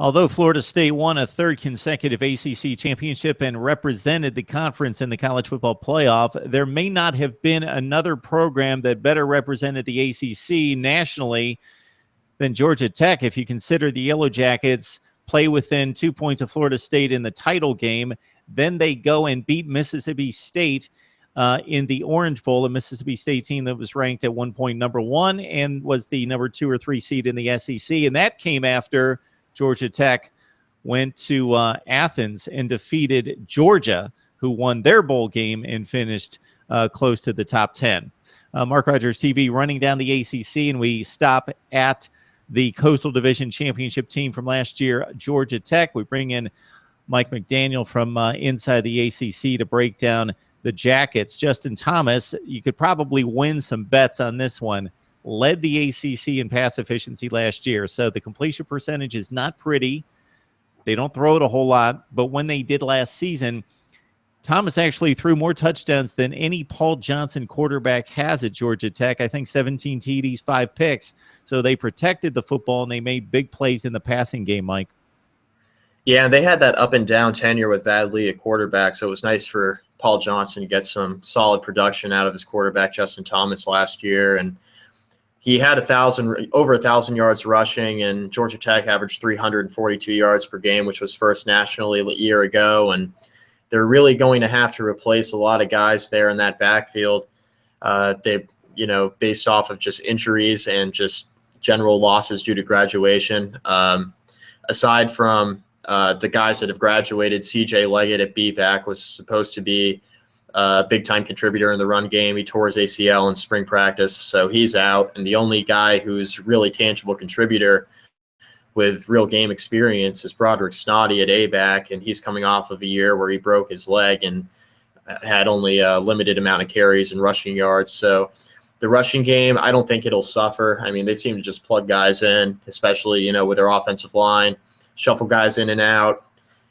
Although Florida State won a third consecutive ACC championship and represented the conference in the college football playoff, there may not have been another program that better represented the ACC nationally than Georgia Tech. If you consider the Yellow Jackets play within 2 points of Florida State in the title game, then they go and beat Mississippi State in the Orange Bowl, a Mississippi State team that was ranked at one point number 1 and was the number 2 or 3 seed in the SEC. And that came after Georgia Tech went to Athens and defeated Georgia, who won their bowl game and finished close to the top 10. Mark Rogers TV running down the ACC, and we stop at the Coastal Division Championship team from last year, Georgia Tech. We bring in Mike McDaniel from inside the ACC to break down the Jackets. Justin Thomas, you could probably win some bets on this one. Led the ACC in pass efficiency last year, so the completion percentage is not pretty. They don't throw it a whole lot, but when they did last season, Thomas actually threw more touchdowns than any Paul Johnson quarterback has at Georgia Tech. I think 17 TDs, 5 picks. So they protected the football, and they made big plays in the passing game, Mike. Yeah, they had that up and down tenure with Vad Lee at quarterback, so it was nice for Paul Johnson to get some solid production out of his quarterback, Justin Thomas, last year. And he had over 1,000 yards rushing, and Georgia Tech averaged 342 yards per game, which was first nationally a year ago. And they're really going to have to replace a lot of guys there in that backfield. Based off of just injuries and just general losses due to graduation. Aside from the guys that have graduated, CJ Leggett at B-back was supposed to be a big-time contributor in the run game. He tore his ACL in spring practice, so he's out. And the only guy who's really tangible contributor with real game experience is Broderick Snoddy at A-back, and he's coming off of a year where he broke his leg and had only a limited amount of carries and rushing yards. So the rushing game, I don't think it'll suffer. I mean, they seem to just plug guys in, especially, with their offensive line, shuffle guys in and out.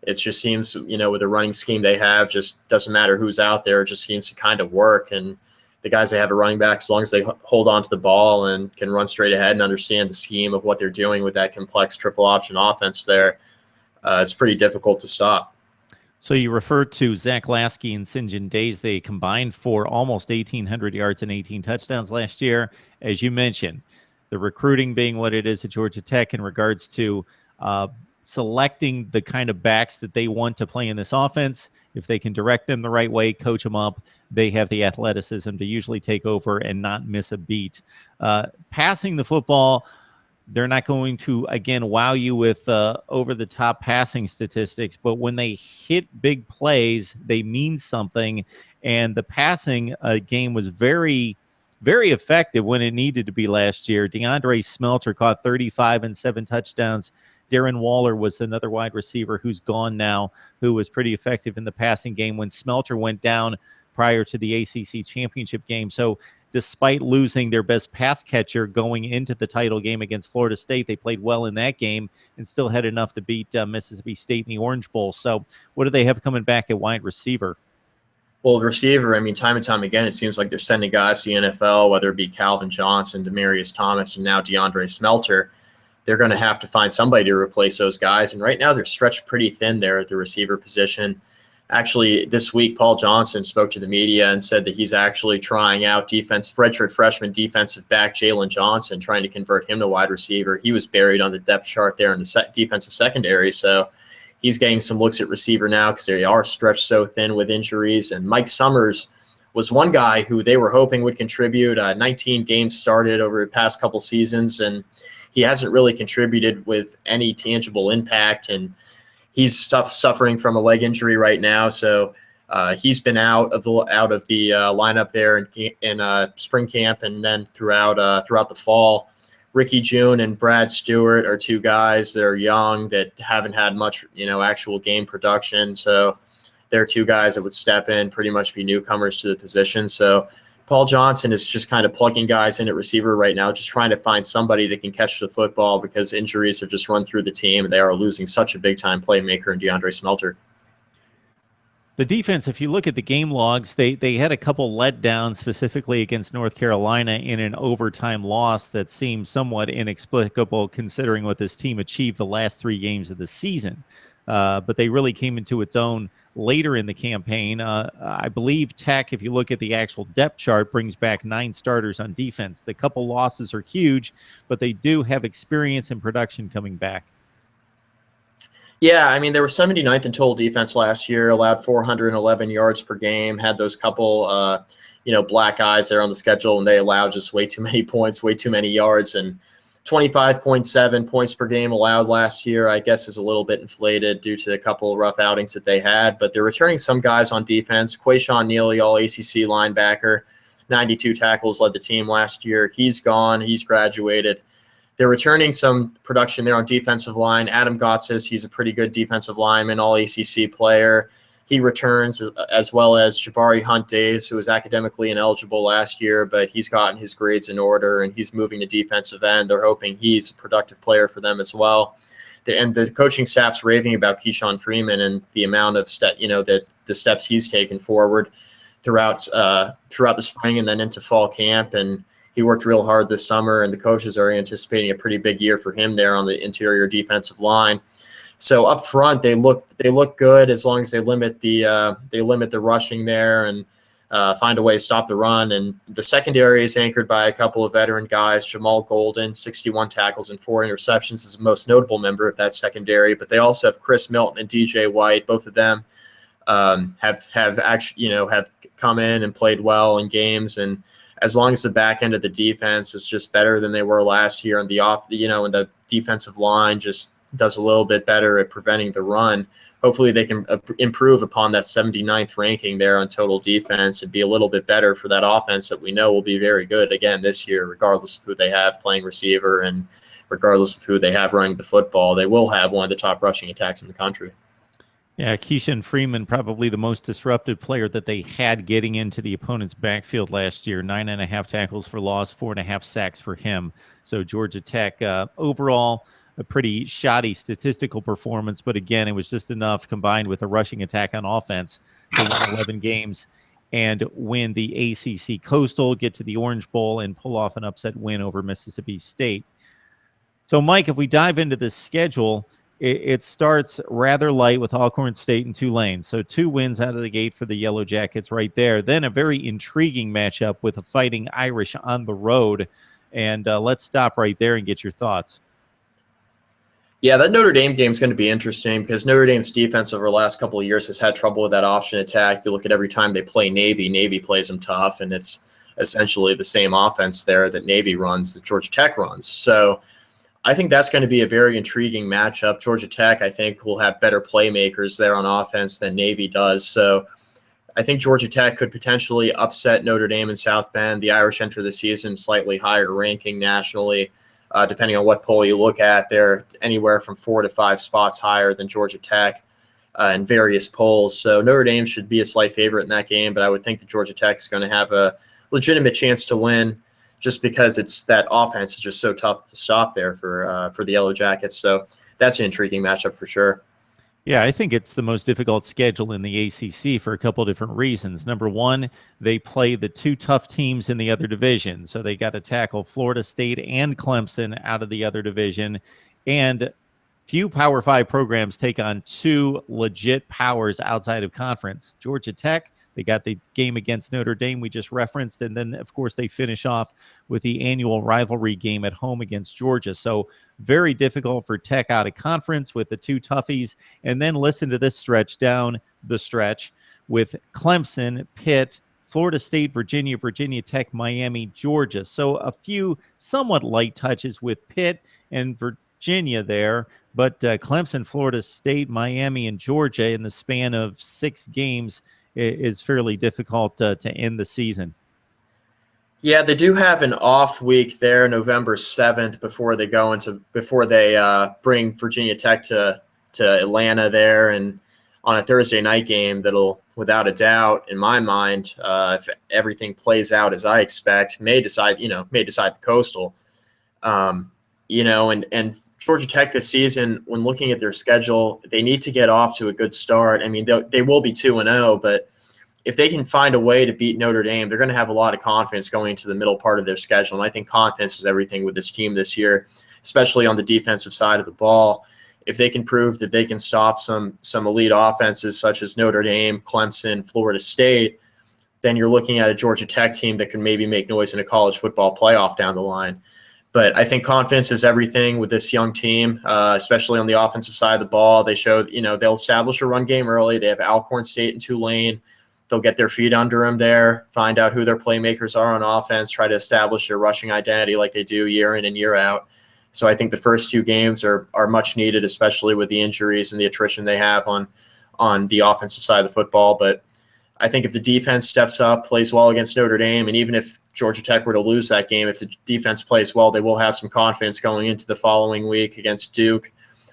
It just seems, with the running scheme they have, just doesn't matter who's out there. It just seems to kind of work. And the guys they have at running back, as long as they hold on to the ball and can run straight ahead and understand the scheme of what they're doing with that complex triple option offense there, it's pretty difficult to stop. So you referred to Zach Lasky and St. John Days. They combined for almost 1,800 yards and 18 touchdowns last year. As you mentioned, the recruiting being what it is at Georgia Tech in regards to selecting the kind of backs that they want to play in this offense. If they can direct them the right way, coach them up, they have the athleticism to usually take over and not miss a beat. Passing the football, they're not going to, again, wow you with over-the-top passing statistics, but when they hit big plays, they mean something, and the passing game was very, very effective when it needed to be last year. DeAndre Smelter caught 35 and 7 touchdowns. Darren Waller was another wide receiver who's gone now, who was pretty effective in the passing game when Smelter went down prior to the ACC Championship game. So despite losing their best pass catcher going into the title game against Florida State, they played well in that game and still had enough to beat Mississippi State in the Orange Bowl. So what do they have coming back at wide receiver? Well, the receiver, I mean, time and time again, it seems like they're sending guys to the NFL, whether it be Calvin Johnson, Demarius Thomas, and now DeAndre Smelter. They're going to have to find somebody to replace those guys. And right now they're stretched pretty thin there at the receiver position. Actually, this week, Paul Johnson spoke to the media and said that he's actually trying out redshirt freshman defensive back Jalen Johnson, trying to convert him to wide receiver. He was buried on the depth chart there in the defensive secondary. So he's getting some looks at receiver now because they are stretched so thin with injuries. And Mike Summers was one guy who they were hoping would contribute. 19 games started over the past couple seasons, and he hasn't really contributed with any tangible impact, and he's suffering from a leg injury right now. So he's been out of the lineup there in spring camp and then throughout the fall. Ricky June and Brad Stewart are two guys that are young that haven't had much actual game production. So they're two guys that would step in, pretty much be newcomers to the position. So Paul Johnson is just kind of plugging guys in at receiver right now, just trying to find somebody that can catch the football because injuries have just run through the team, and they are losing such a big-time playmaker in DeAndre Smelter. The defense, if you look at the game logs, they had a couple letdowns, specifically against North Carolina in an overtime loss that seemed somewhat inexplicable considering what this team achieved the last 3 games of the season. But they really came into its own later in the campaign. I believe Tech, if you look at the actual depth chart, brings back 9 starters on defense. The couple losses are huge, but they do have experience and production coming back. Yeah, I mean, they were 79th in total defense last year, allowed 411 yards per game, had those couple, black eyes there on the schedule, and they allowed just way too many points, way too many yards, and 25.7 points per game allowed last year, I guess, is a little bit inflated due to a couple of rough outings that they had, but they're returning some guys on defense. Quayshawn Neely, all ACC linebacker, 92 tackles, led the team last year. He's gone. He's graduated. They're returning some production there on defensive line. Adam Gotsis, he's a pretty good defensive lineman, all ACC player. He returns, as well as Jabari Hunt-Daves, who was academically ineligible last year, but he's gotten his grades in order, and he's moving to defensive end. They're hoping he's a productive player for them as well. And the coaching staff's raving about Keshun Freeman and the amount of the steps he's taken forward throughout the spring and then into fall camp. And he worked real hard this summer, and the coaches are anticipating a pretty big year for him there on the interior defensive line. So up front, they look good as long as they limit the rushing there and find a way to stop the run. And the secondary is anchored by a couple of veteran guys. Jamal Golden, 61 tackles and 4 interceptions, is the most notable member of that secondary. But they also have Chris Milton and DJ White. Both of them have come in and played well in games. And as long as the back end of the defense is just better than they were last year, and and the defensive line just does a little bit better at preventing the run, hopefully they can improve upon that 79th ranking there on total defense and be a little bit better for that offense that we know will be very good again this year, regardless of who they have playing receiver and regardless of who they have running the football. They will have one of the top rushing attacks in the country. Yeah, Keshun Freeman, probably the most disruptive player that they had getting into the opponent's backfield last year. 9.5 tackles for loss, 4.5 sacks for him. So Georgia Tech, overall, a pretty shoddy statistical performance. But again, it was just enough combined with a rushing attack on offense to win 11 games and win the ACC Coastal, get to the Orange Bowl, and pull off an upset win over Mississippi State. So, Mike, if we dive into this schedule, it starts rather light with Alcorn State and Tulane. So 2 wins out of the gate for the Yellow Jackets right there. Then a very intriguing matchup with the Fighting Irish on the road. And let's stop right there and get your thoughts. Yeah, that Notre Dame game is going to be interesting because Notre Dame's defense over the last couple of years has had trouble with that option attack. You look at every time they play Navy, Navy plays them tough, and it's essentially the same offense there that Navy runs, that Georgia Tech runs. So I think that's going to be a very intriguing matchup. Georgia Tech, I think, will have better playmakers there on offense than Navy does. So I think Georgia Tech could potentially upset Notre Dame in South Bend. The Irish enter the season slightly higher ranking nationally, depending on what poll you look at. They're anywhere from 4 to 5 spots higher than Georgia Tech in various polls. So Notre Dame should be a slight favorite in that game, but I would think that Georgia Tech is going to have a legitimate chance to win, just because it's that offense is just so tough to stop there for the Yellow Jackets. So that's an intriguing matchup for sure. Yeah, I think it's the most difficult schedule in the ACC for a couple of different reasons. Number one, they play the 2 tough teams in the other division. So they got to tackle Florida State and Clemson out of the other division. And few Power 5 programs take on 2 legit powers outside of conference. Georgia Tech, they got the game against Notre Dame we just referenced, and then, of course, they finish off with the annual rivalry game at home against Georgia. So very difficult for Tech out of conference with the 2 toughies. And then listen to this stretch down the stretch with Clemson, Pitt, Florida State, Virginia, Virginia Tech, Miami, Georgia. So a few somewhat light touches with Pitt and Virginia there, but Clemson, Florida State, Miami, and Georgia in the span of 6 games is fairly difficult to end the season. Yeah, they do have an off week there, November 7th, before they bring Virginia Tech to Atlanta there, and on a Thursday night game that'll, without a doubt, in my mind, if everything plays out as I expect, may decide the Coastal. and Georgia Tech this season, when looking at their schedule, they need to get off to a good start. I mean, they will be 2-0, but if they can find a way to beat Notre Dame, they're going to have a lot of confidence going into the middle part of their schedule. And I think confidence is everything with this team this year, especially on the defensive side of the ball. If they can prove that they can stop some elite offenses such as Notre Dame, Clemson, Florida State, then you're looking at a Georgia Tech team that can maybe make noise in a college football playoff down the line. But I think confidence is everything with this young team, especially on the offensive side of the ball. They showed, they'll establish a run game early. They have Alcorn State and Tulane. They'll get their feet under them there, find out who their playmakers are on offense, try to establish their rushing identity like they do year in and year out. So I think the first 2 games are much needed, especially with the injuries and the attrition they have on the offensive side of the football. But I think if the defense steps up, plays well against Notre Dame, and even if Georgia Tech were to lose that game, if the defense plays well, they will have some confidence going into the following week against Duke.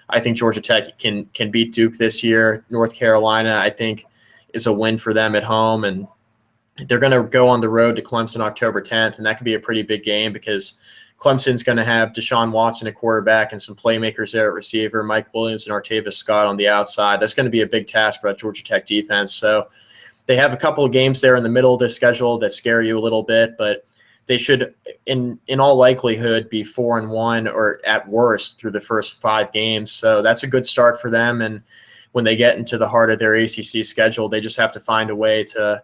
I think Georgia Tech can beat Duke this year. North Carolina, I think, is a win for them at home, and they're going to go on the road to Clemson October 10th, and that could be a pretty big game because Clemson's going to have Deshaun Watson at quarterback and some playmakers there at receiver, Mike Williams and Artavis Scott on the outside. That's going to be a big task for that Georgia Tech defense. So they have a couple of games there in the middle of their schedule that scare you a little bit, but they should, in all likelihood, be 4-1 or at worst through the first 5 games. So that's a good start for them. And when they get into the heart of their ACC schedule, they just have to find a way to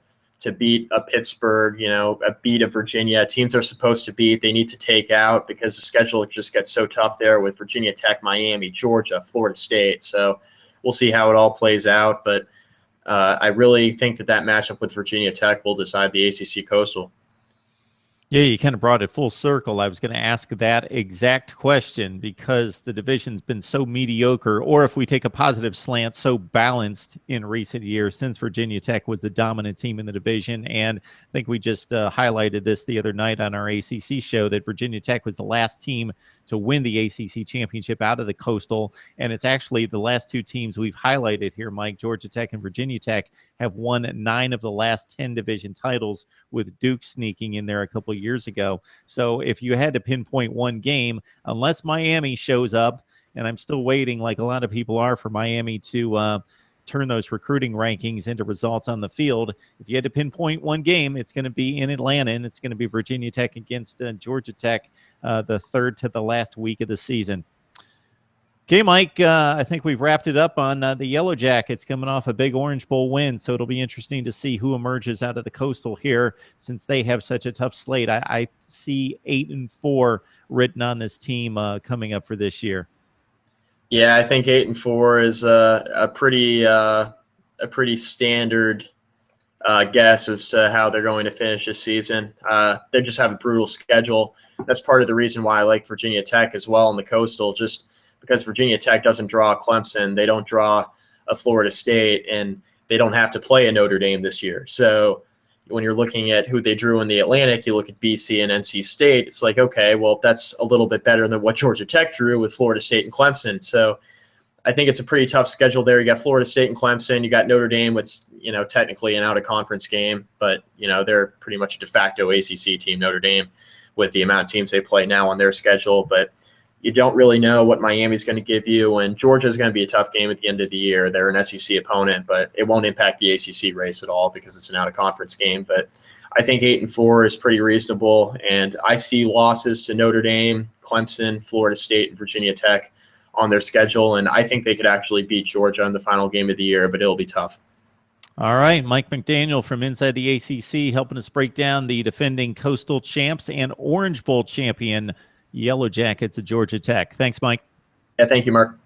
beat a Pittsburgh, beat a Virginia. Teams are supposed to beat, they need to take out because the schedule just gets so tough there with Virginia Tech, Miami, Georgia, Florida State. So we'll see how it all plays out. But I really think that matchup with Virginia Tech will decide the ACC Coastal. Yeah, you kind of brought it full circle. I was going to ask that exact question because the division's been so mediocre, or if we take a positive slant, so balanced in recent years since Virginia Tech was the dominant team in the division. And I think we just highlighted this the other night on our ACC show that Virginia Tech was the last team to win the ACC championship out of the Coastal. And it's actually the last 2 teams we've highlighted here, Mike. Georgia Tech and Virginia Tech have won 9 of the last 10 division titles, with Duke sneaking in there a couple years ago. So if you had to pinpoint one game, unless Miami shows up, and I'm still waiting like a lot of people are for Miami to turn those recruiting rankings into results on the field. If you had to pinpoint one game, it's going to be in Atlanta, and it's going to be Virginia Tech against Georgia Tech, the third to the last week of the season. Okay, Mike, I think we've wrapped it up on the Yellow Jackets coming off a big Orange Bowl win, so it'll be interesting to see who emerges out of the Coastal here since they have such a tough slate. I see 8-4 written on this team coming up for this year. Yeah, I think 8-4 is a pretty standard guess as to how they're going to finish this season. They just have a brutal schedule. That's part of the reason why I like Virginia Tech as well in the Coastal, just because Virginia Tech doesn't draw Clemson, they don't draw a Florida State, and they don't have to play a Notre Dame this year. So when you're looking at who they drew in the Atlantic, you look at BC and NC State, it's like, okay, well, that's a little bit better than what Georgia Tech drew with Florida State and Clemson. So I think it's a pretty tough schedule there. You got Florida State and Clemson. You got Notre Dame, with technically an out-of-conference game, but they're pretty much a de facto ACC team, Notre Dame, with the amount of teams they play now on their schedule. But you don't really know what Miami's going to give you, and Georgia is going to be a tough game at the end of the year. They're an SEC opponent, but it won't impact the ACC race at all because it's an out-of-conference game. But I think 8-4 is pretty reasonable, and I see losses to Notre Dame, Clemson, Florida State, and Virginia Tech on their schedule, and I think they could actually beat Georgia in the final game of the year, but it'll be tough. All right, Mike McDaniel from inside the ACC helping us break down the defending Coastal champs and Orange Bowl champion Yellow Jackets of Georgia Tech. Thanks, Mike. Yeah, thank you, Mark.